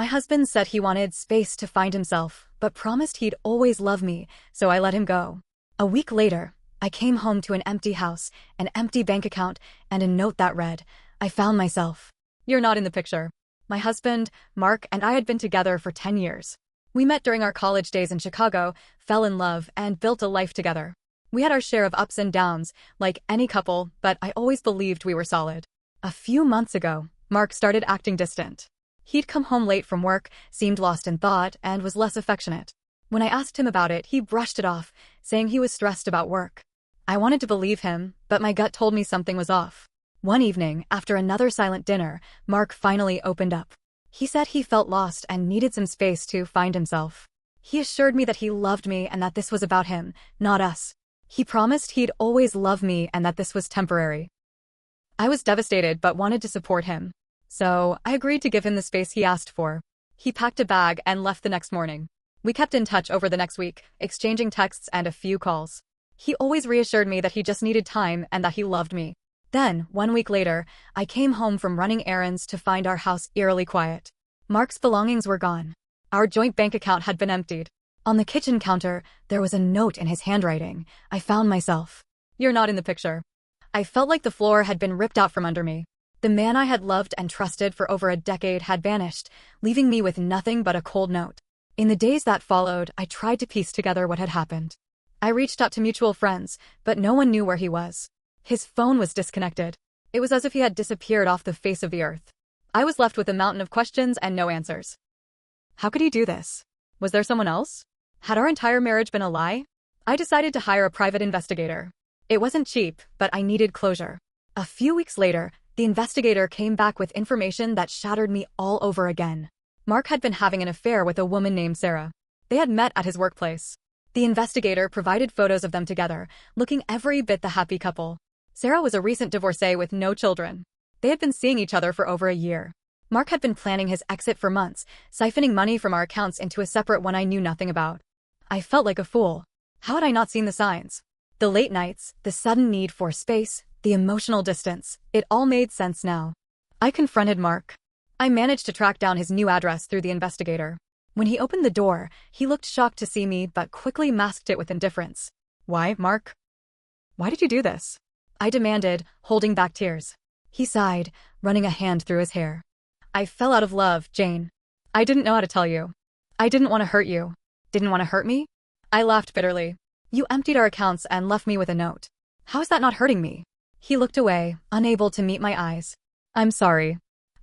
My husband said he wanted space to find himself, but promised he'd always love me, so I let him go. A week later, I came home to an empty house, an empty bank account, and a note that read, "I found myself. You're not in the picture." My husband, Mark, and I had been together for 10 years. We met during our college days in Chicago, fell in love, and built a life together. We had our share of ups and downs, like any couple, but I always believed we were solid. A few months ago, Mark started acting distant. He'd come home late from work, seemed lost in thought, and was less affectionate. When I asked him about it, he brushed it off, saying he was stressed about work. I wanted to believe him, but my gut told me something was off. One evening, after another silent dinner, Mark finally opened up. He said he felt lost and needed some space to find himself. He assured me that he loved me and that this was about him, not us. He promised he'd always love me and that this was temporary. I was devastated but wanted to support him. So, I agreed to give him the space he asked for. He packed a bag and left the next morning. We kept in touch over the next week, exchanging texts and a few calls. He always reassured me that he just needed time and that he loved me. Then, 1 week later, I came home from running errands to find our house eerily quiet. Mark's belongings were gone. Our joint bank account had been emptied. On the kitchen counter, there was a note in his handwriting. "I found myself. You're not in the picture." I felt like the floor had been ripped out from under me. The man I had loved and trusted for over a decade had vanished, leaving me with nothing but a cold note. In the days that followed, I tried to piece together what had happened. I reached out to mutual friends, but no one knew where he was. His phone was disconnected. It was as if he had disappeared off the face of the earth. I was left with a mountain of questions and no answers. How could he do this? Was there someone else? Had our entire marriage been a lie? I decided to hire a private investigator. It wasn't cheap, but I needed closure. A few weeks later, the investigator came back with information that shattered me all over again. Mark had been having an affair with a woman named Sarah. They had met at his workplace. The investigator provided photos of them together, looking every bit the happy couple. Sarah was a recent divorcee with no children. They had been seeing each other for over a year. Mark had been planning his exit for months, siphoning money from our accounts into a separate one I knew nothing about. I felt like a fool. How had I not seen the signs? The late nights, the sudden need for space, the emotional distance, it all made sense now. I confronted Mark. I managed to track down his new address through the investigator. When he opened the door, he looked shocked to see me but quickly masked it with indifference. "Why, Mark? Why did you do this?" I demanded, holding back tears. He sighed, running a hand through his hair. "I fell out of love, Jane. I didn't know how to tell you. I didn't want to hurt you." "Didn't want to hurt me?" I laughed bitterly. "You emptied our accounts and left me with a note. How is that not hurting me?" He looked away, unable to meet my eyes. "I'm sorry.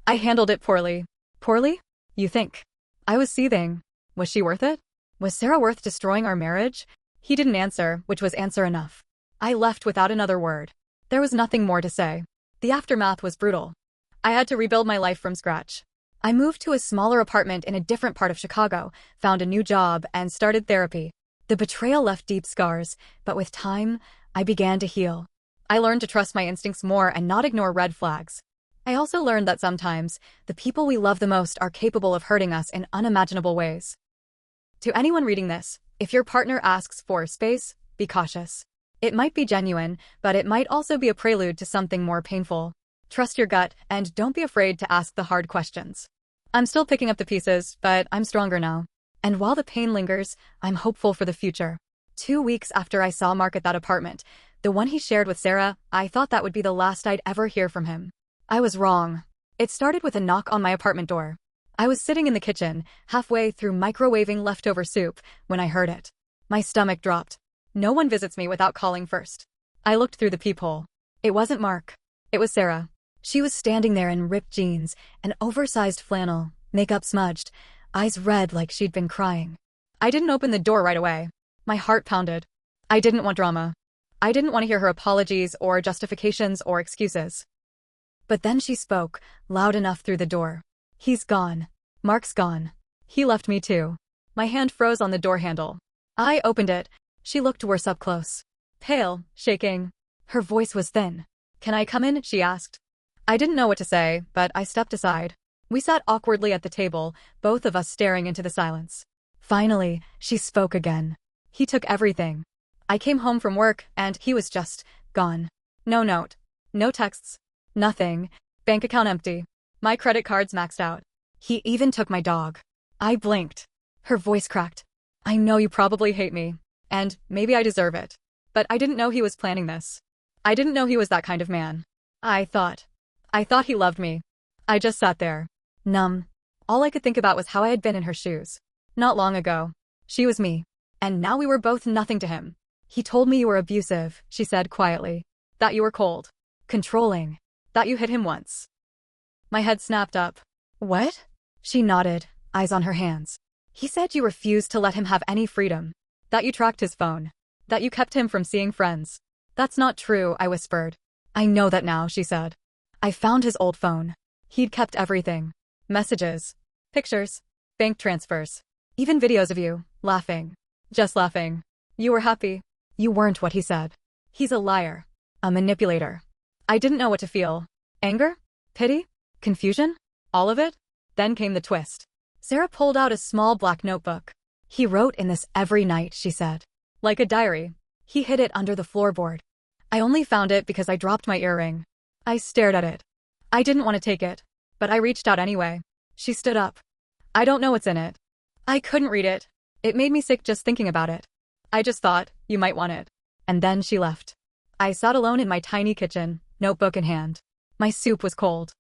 I handled it poorly." "Poorly? You think?" I was seething. Was she worth it? Was Sarah worth destroying our marriage? He didn't answer, which was answer enough. I left without another word. There was nothing more to say. The aftermath was brutal. I had to rebuild my life from scratch. I moved to a smaller apartment in a different part of Chicago, found a new job, and started therapy. The betrayal left deep scars, but with time, I began to heal. I learned to trust my instincts more and not ignore red flags. I also learned that sometimes, the people we love the most are capable of hurting us in unimaginable ways. To anyone reading this, if your partner asks for space, be cautious. It might be genuine, but it might also be a prelude to something more painful. Trust your gut, and don't be afraid to ask the hard questions. I'm still picking up the pieces, but I'm stronger now. And while the pain lingers, I'm hopeful for the future. 2 weeks after I saw Mark at that apartment, the one he shared with Sarah, I thought that would be the last I'd ever hear from him. I was wrong. It started with a knock on my apartment door. I was sitting in the kitchen, halfway through microwaving leftover soup, when I heard it. My stomach dropped. No one visits me without calling first. I looked through the peephole. It wasn't Mark. It was Sarah. She was standing there in ripped jeans, an oversized flannel, makeup smudged, eyes red like she'd been crying. I didn't open the door right away. My heart pounded. I didn't want drama. I didn't want to hear her apologies or justifications or excuses. But then she spoke, loud enough through the door. "He's gone. Mark's gone. He left me too." My hand froze on the door handle. I opened it. She looked worse up close. Pale, shaking. Her voice was thin. "Can I come in?" she asked. I didn't know what to say, but I stepped aside. We sat awkwardly at the table, both of us staring into the silence. Finally, she spoke again. "He took everything. I came home from work, and he was just gone. No note. No texts. Nothing. Bank account empty. My credit cards maxed out. He even took my dog. I blinked. Her voice cracked. I know you probably hate me. And maybe I deserve it. But I didn't know he was planning this. I didn't know he was that kind of man. I thought he loved me. I just sat there, numb. All I could think about was how I had been in her shoes. Not long ago. She was me. And now we were both nothing to him. He told me you were abusive, she said quietly. That you were cold. Controlling. That you hit him once. My head snapped up. What? She nodded, eyes on her hands. He said you refused to let him have any freedom. That you tracked his phone. That you kept him from seeing friends. That's not true, I whispered. I know that now, she said. I found his old phone. He'd kept everything. Messages. Pictures. Bank transfers. Even videos of you, laughing. Just laughing. You were happy. You weren't what he said. He's a liar. A manipulator. I didn't know what to feel. Anger? Pity? Confusion? All of it? Then came the twist. Sarah pulled out a small black notebook. He wrote in this every night, she said. Like a diary. He hid it under the floorboard. I only found it because I dropped my earring. I stared at it. I didn't want to take it, but I reached out anyway. She stood up. I don't know what's in it. I couldn't read it. It made me sick just thinking about it. I just thought, you might want it. And then she left. I sat alone in my tiny kitchen, notebook in hand. My soup was cold.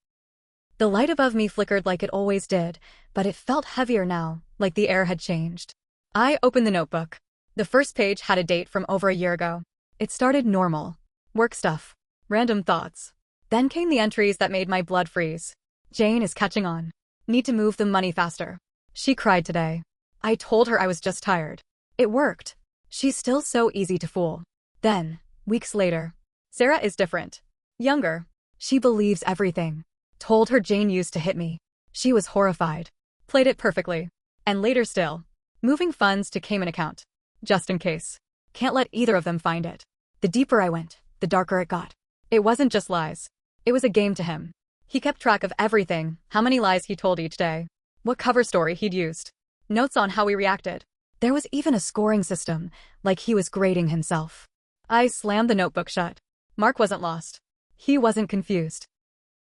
The light above me flickered like it always did, but it felt heavier now, like the air had changed. I opened the notebook. The first page had a date from over a year ago. It started normal. Work stuff. Random thoughts. Then came the entries that made my blood freeze. Jane is catching on. Need to move the money faster. She cried today. I told her I was just tired. It worked. She's still so easy to fool. Then, weeks later, Sarah is different. Younger. She believes everything. Told her Jane used to hit me. She was horrified. Played it perfectly. And later still. Moving funds to Cayman account. Just in case. Can't let either of them find it. The deeper I went, the darker it got. It wasn't just lies. It was a game to him. He kept track of everything, how many lies he told each day. What cover story he'd used. Notes on how we reacted. There was even a scoring system, like he was grading himself. I slammed the notebook shut. Mark wasn't lost. He wasn't confused.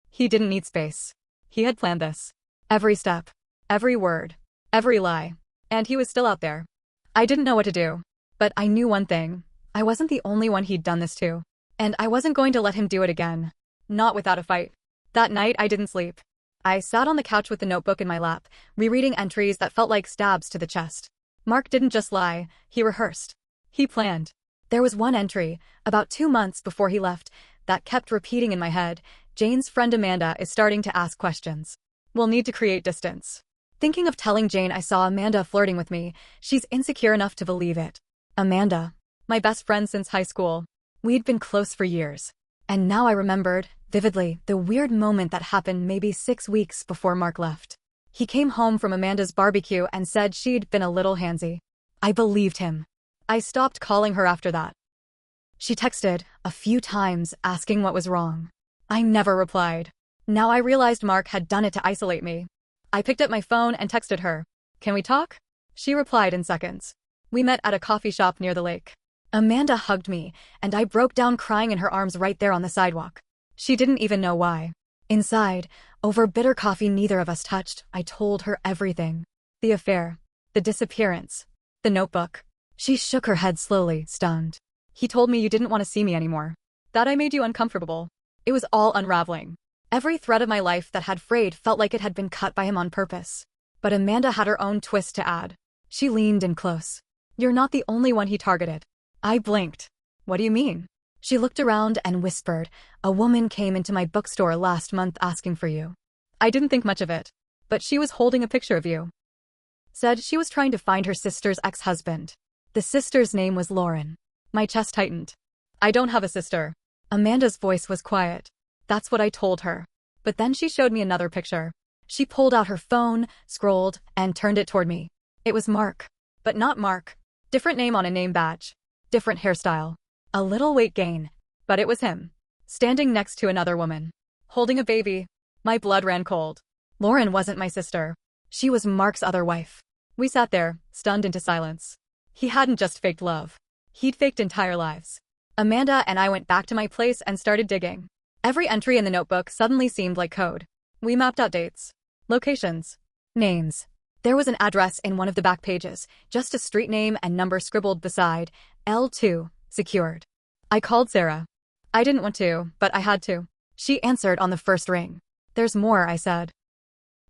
He didn't need space. He had planned this. Every step. Every word. Every lie. And he was still out there. I didn't know what to do. But I knew one thing. I wasn't the only one he'd done this to. And I wasn't going to let him do it again. Not without a fight. That night I didn't sleep. I sat on the couch with the notebook in my lap, rereading entries that felt like stabs to the chest. Mark didn't just lie, he rehearsed. He planned. There was one entry, about 2 months before he left, that kept repeating in my head. Jane's friend Amanda is starting to ask questions. We'll need to create distance. Thinking of telling Jane I saw Amanda flirting with me, she's insecure enough to believe it. Amanda. My best friend since high school. We'd been close for years. And now I remembered, vividly, the weird moment that happened maybe 6 weeks before Mark left. He came home from Amanda's barbecue and said she'd been a little handsy. I believed him. I stopped calling her after that. She texted, a few times, asking what was wrong. I never replied. Now I realized Mark had done it to isolate me. I picked up my phone and texted her. Can we talk? She replied in seconds. We met at a coffee shop near the lake. Amanda hugged me, and I broke down crying in her arms right there on the sidewalk. She didn't even know why. Inside, over bitter coffee neither of us touched, I told her everything. The affair. The disappearance. The notebook. She shook her head slowly, stunned. He told me you didn't want to see me anymore. That I made you uncomfortable. It was all unraveling. Every thread of my life that had frayed felt like it had been cut by him on purpose. But Amanda had her own twist to add. She leaned in close. You're not the only one he targeted. I blinked. What do you mean? She looked around and whispered, a woman came into my bookstore last month asking for you. I didn't think much of it. But she was holding a picture of you. Said she was trying to find her sister's ex-husband. The sister's name was Lauren. My chest tightened. I don't have a sister. Amanda's voice was quiet. That's what I told her. But then she showed me another picture. She pulled out her phone, scrolled, and turned it toward me. It was Mark. But not Mark. Different name on a name badge. Different hairstyle. A little weight gain. But it was him. Standing next to another woman. Holding a baby. My blood ran cold. Lauren wasn't my sister. She was Mark's other wife. We sat there, stunned into silence. He hadn't just faked love. He'd faked entire lives. Amanda and I went back to my place and started digging. Every entry in the notebook suddenly seemed like code. We mapped out dates. Locations. Names. There was an address in one of the back pages, just a street name and number scribbled beside. L2. Secured. I called Sarah. I didn't want to, but I had to. She answered on the first ring. There's more, I said.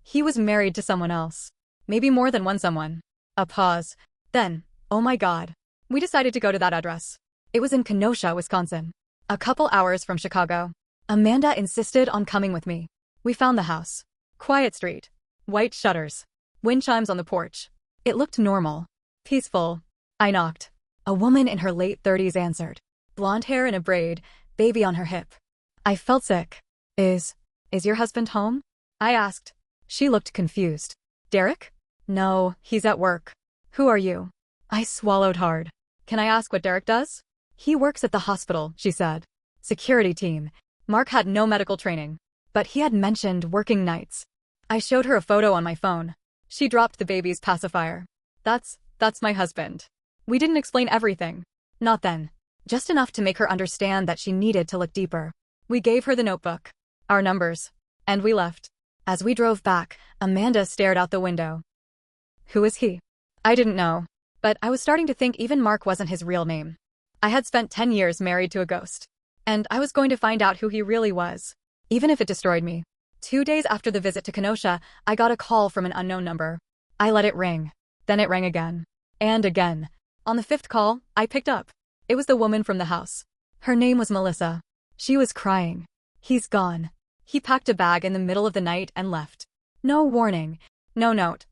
He was married to someone else. Maybe more than one someone. A pause. Then, oh my God. We decided to go to that address. It was in Kenosha, Wisconsin. A couple hours from Chicago. Amanda insisted on coming with me. We found the house. Quiet street. White shutters. Wind chimes on the porch. It looked normal. Peaceful. I knocked. A woman in her late 30s answered. Blonde hair in a braid, baby on her hip. I felt sick. Is your husband home? I asked. She looked confused. Derek? No, he's at work. Who are you? I swallowed hard. Can I ask what Derek does? He works at the hospital, she said. Security team. Mark had no medical training, but he had mentioned working nights. I showed her a photo on my phone. She dropped the baby's pacifier. That's my husband. We didn't explain everything. Not then. Just enough to make her understand that she needed to look deeper. We gave her the notebook, our numbers, and we left. As we drove back, Amanda stared out the window. Who is he? I didn't know, but I was starting to think even Mark wasn't his real name. I had spent 10 years married to a ghost, and I was going to find out who he really was, even if it destroyed me. 2 days after the visit to Kenosha, I got a call from an unknown number. I let it ring. Then it rang again. And again. On the 5th call, I picked up. It was the woman from the house. Her name was Melissa. She was crying. He's gone. He packed a bag in the middle of the night and left. No warning. No note.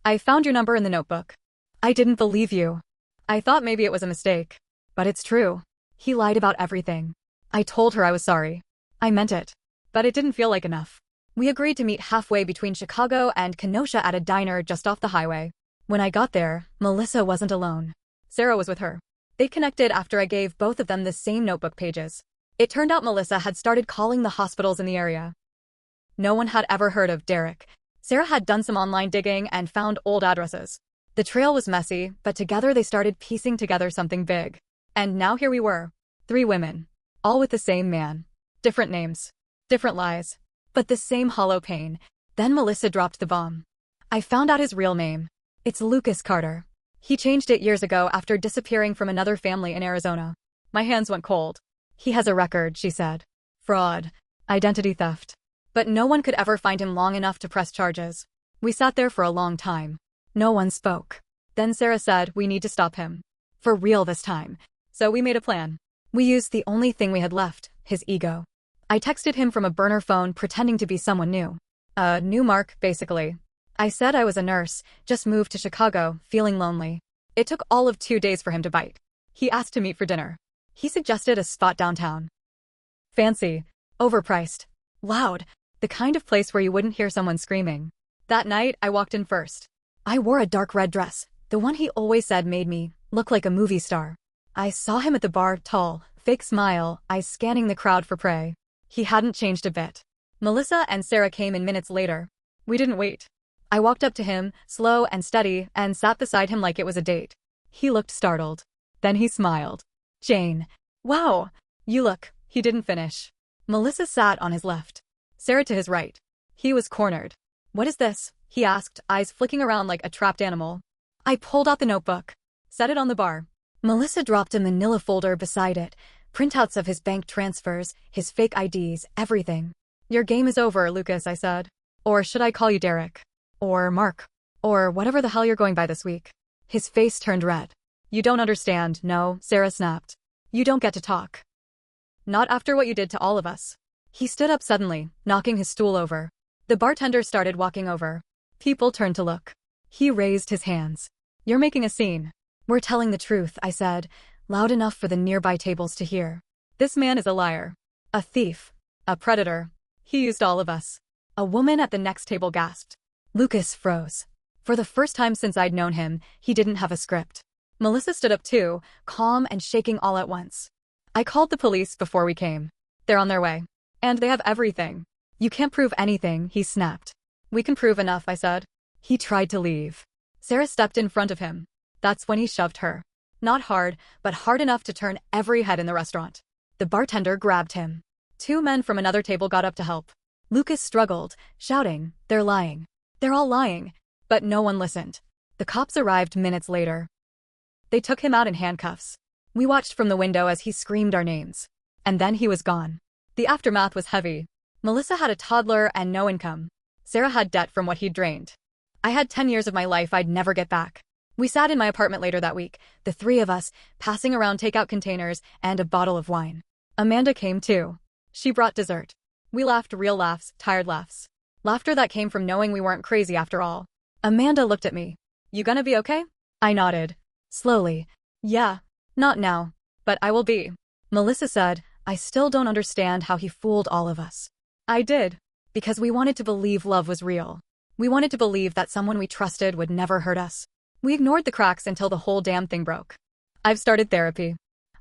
I found your number in the notebook. I didn't believe you. I thought maybe it was a mistake. But it's true. He lied about everything. I told her I was sorry. I meant it. But it didn't feel like enough. We agreed to meet halfway between Chicago and Kenosha at a diner just off the highway. When I got there, Melissa wasn't alone. Sarah was with her. They connected after I gave both of them the same notebook pages. It turned out Melissa had started calling the hospitals in the area. No one had ever heard of Derek. Sarah had done some online digging and found old addresses. The trail was messy, but together they started piecing together something big. And now here we were. 3 women. All with the same man. Different names. Different lies. But the same hollow pain. Then Melissa dropped the bomb. I found out his real name. It's Lucas Carter. He changed it years ago after disappearing from another family in Arizona. My hands went cold. He has a record, she said. Fraud. Identity theft. But no one could ever find him long enough to press charges. We sat there for a long time. No one spoke. Then Sarah said we need to stop him. For real this time. So we made a plan. We used the only thing we had left, his ego. I texted him from a burner phone pretending to be someone new. A new Mark, basically. I said I was a nurse, just moved to Chicago, feeling lonely. It took all of 2 days for him to bite. He asked to meet for dinner. He suggested a spot downtown. Fancy. Overpriced. Loud. The kind of place where you wouldn't hear someone screaming. That night, I walked in first. I wore a dark red dress, the one he always said made me look like a movie star. I saw him at the bar, tall, fake smile, eyes scanning the crowd for prey. He hadn't changed a bit. Melissa and Sarah came in minutes later. We didn't wait. I walked up to him, slow and steady, and sat beside him like it was a date. He looked startled. Then he smiled. Jane. Wow. You look. He didn't finish. Melissa sat on his left. Sarah to his right. He was cornered. What is this? He asked, eyes flicking around like a trapped animal. I pulled out the notebook. Set it on the bar. Melissa dropped a manila folder beside it. Printouts of his bank transfers, his fake IDs, everything. Your game is over, Lucas, I said. Or should I call you Derek? Or Mark? Or whatever the hell you're going by this week. His face turned red. You don't understand, no, Sarah snapped. You don't get to talk. Not after what you did to all of us. He stood up suddenly, knocking his stool over. The bartender started walking over. People turned to look. He raised his hands. You're making a scene. We're telling the truth, I said, loud enough for the nearby tables to hear. This man is a liar. A thief. A predator. He used all of us. A woman at the next table gasped. Lucas froze. For the first time since I'd known him, he didn't have a script. Melissa stood up too, calm and shaking all at once. I called the police before we came. They're on their way. And they have everything. You can't prove anything, he snapped. We can prove enough, I said. He tried to leave. Sarah stepped in front of him. That's when he shoved her. Not hard, but hard enough to turn every head in the restaurant. The bartender grabbed him. 2 men from another table got up to help. Lucas struggled, shouting, they're lying. They're all lying. But no one listened. The cops arrived minutes later. They took him out in handcuffs. We watched from the window as he screamed our names. And then he was gone. The aftermath was heavy. Melissa had a toddler and no income. Sarah had debt from what he'd drained. I had 10 years of my life I'd never get back. We sat in my apartment later that week, the three of us, passing around takeout containers and a bottle of wine. Amanda came too. She brought dessert. We laughed real laughs, tired laughs. Laughter that came from knowing we weren't crazy after all. Amanda looked at me. You gonna be okay? I nodded. Slowly. Yeah. Not now. But I will be. Melissa said, I still don't understand how he fooled all of us. I did. Because we wanted to believe love was real. We wanted to believe that someone we trusted would never hurt us. We ignored the cracks until the whole damn thing broke. I've started therapy.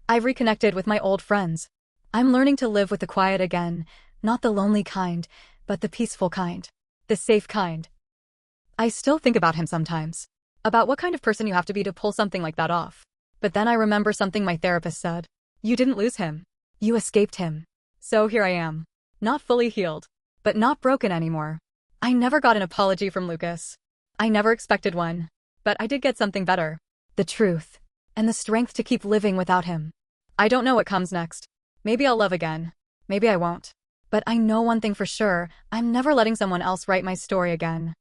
I've reconnected with my old friends. I'm learning to live with the quiet again, not the lonely kind, but the peaceful kind. The safe kind. I still think about him sometimes. About what kind of person you have to be to pull something like that off. But then I remember something my therapist said. You didn't lose him. You escaped him. So here I am. Not fully healed. But not broken anymore. I never got an apology from Lucas. I never expected one. But I did get something better. The truth. And the strength to keep living without him. I don't know what comes next. Maybe I'll love again. Maybe I won't. But I know one thing for sure, I'm never letting someone else write my story again.